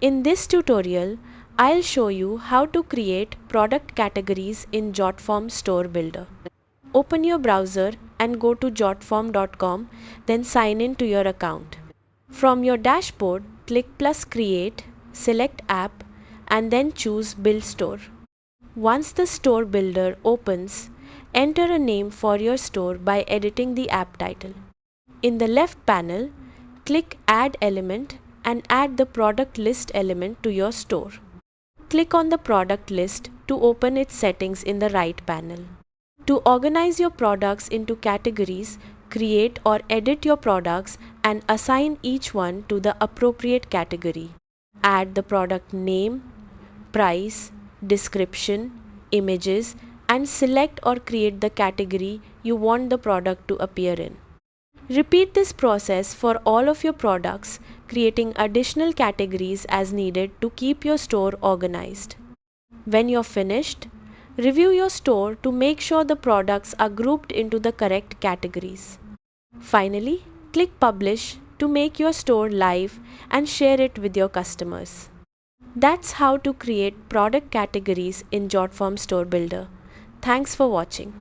In this tutorial, I'll show you how to create product categories in Jotform Store Builder. Open your browser and go to jotform.com, then sign in to your account. From your dashboard, click plus create, select app, and then choose build store. Once the store builder opens, enter a name for your store by editing the app title. In the left panel, click add element and add the product list element to your store. Click on the product list to open its settings in the right panel. To organize your products into categories, create or edit your products and assign each one to the appropriate category. Add the product name, price, description, images, and select or create the category you want the product to appear in. Repeat this process for all of your products, creating additional categories as needed to keep your store organized. When you're finished, review your store to make sure the products are grouped into the correct categories. Finally, click Publish to make your store live and share it with your customers. That's how to create product categories in Jotform Store Builder. Thanks for watching.